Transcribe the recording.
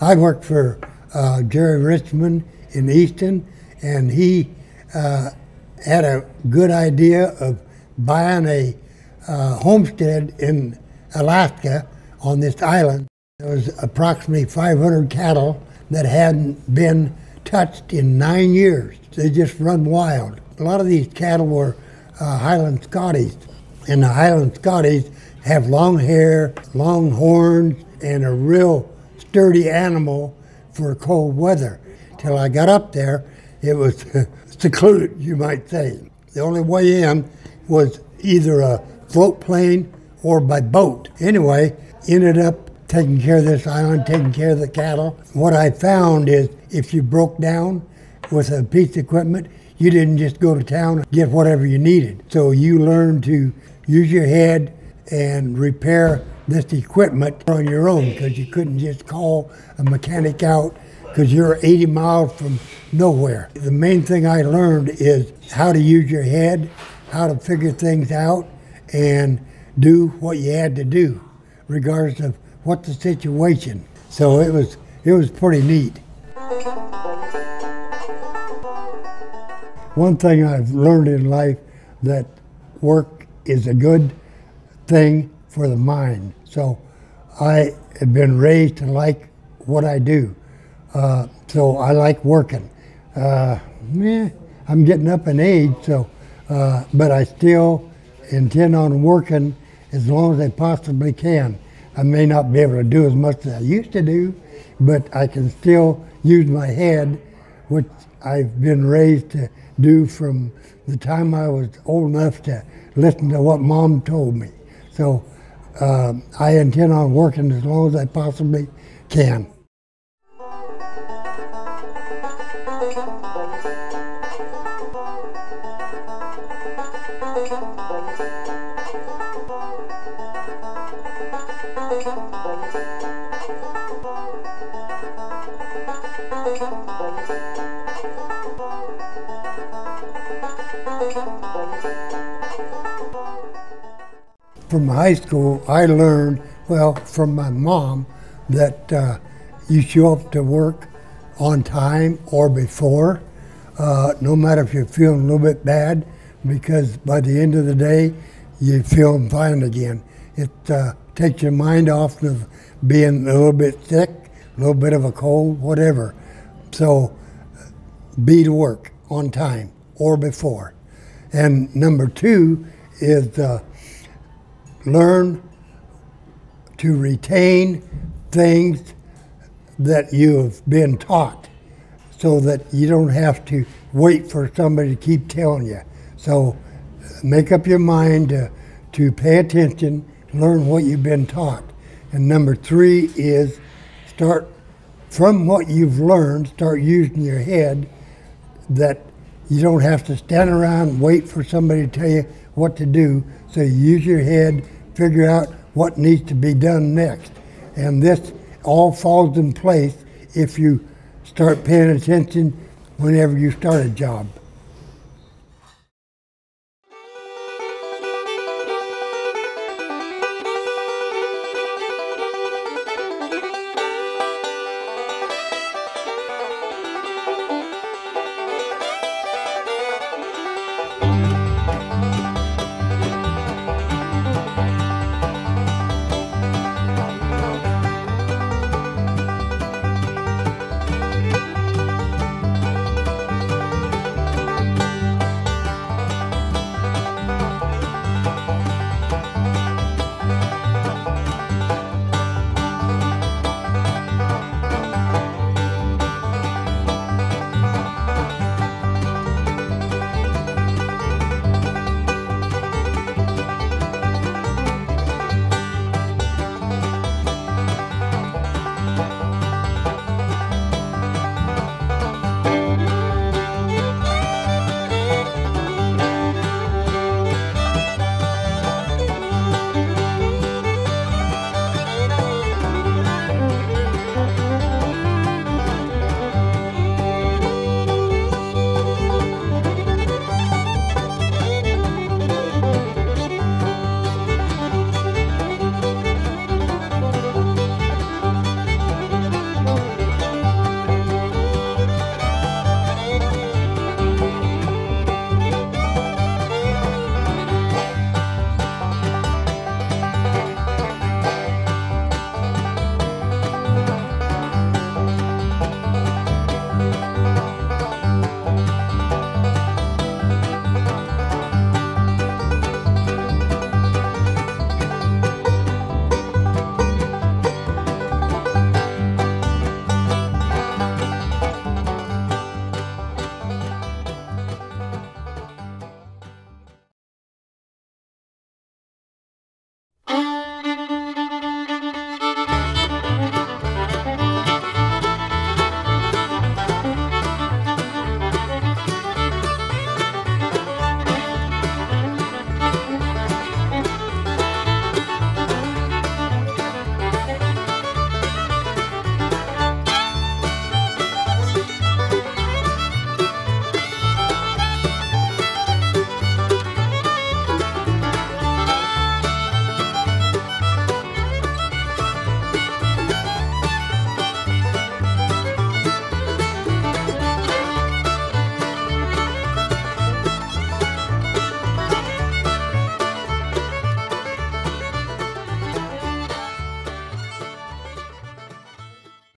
I worked for Jerry Richmond in Easton, and he had a good idea of buying a homestead in Alaska on this island. There was approximately 500 cattle that hadn't been touched in 9 years. They just run wild. A lot of these cattle were Highland Scotties, and the Highland Scotties have long hair, long horns, and a real sturdy animal for cold weather. Till I got up there, it was secluded, you might say. The only way in was either a float plane or by boat. Anyway, ended up taking care of this island, taking care of the cattle. What I found is if you broke down with a piece of equipment, you didn't just go to town and get whatever you needed. So you learned to use your head and repair this equipment on your own, because you couldn't just call a mechanic out because you're 80 miles from nowhere. The main thing I learned is how to use your head, how to figure things out, and do what you had to do, regardless of what the situation. So it was pretty neat. One thing I've learned in life, that work is a good thing for the mind. So I have been raised to like what I do. So I like working. I'm getting up in age, so but I still intend on working as long as I possibly can. I may not be able to do as much as I used to do, but I can still use my head, which I've been raised to do from the time I was old enough to listen to what Mom told me. So I intend on working as long as I possibly can. From high school, I learned, well, from my mom, that you show up to work on time or before, no matter if you're feeling a little bit bad, because by the end of the day, you're feeling fine again. It takes your mind off of being a little bit sick, a little bit of a cold, whatever. So be to work on time or before. And number two is learn to retain things that you have been taught, so that you don't have to wait for somebody to keep telling you. So make up your mind to pay attention, learn what you've been taught. And number three is start from what you've learned, start using your head, that you don't have to stand around and wait for somebody to tell you what to do. So you use your head, figure out what needs to be done next. And this all falls in place if you start paying attention whenever you start a job.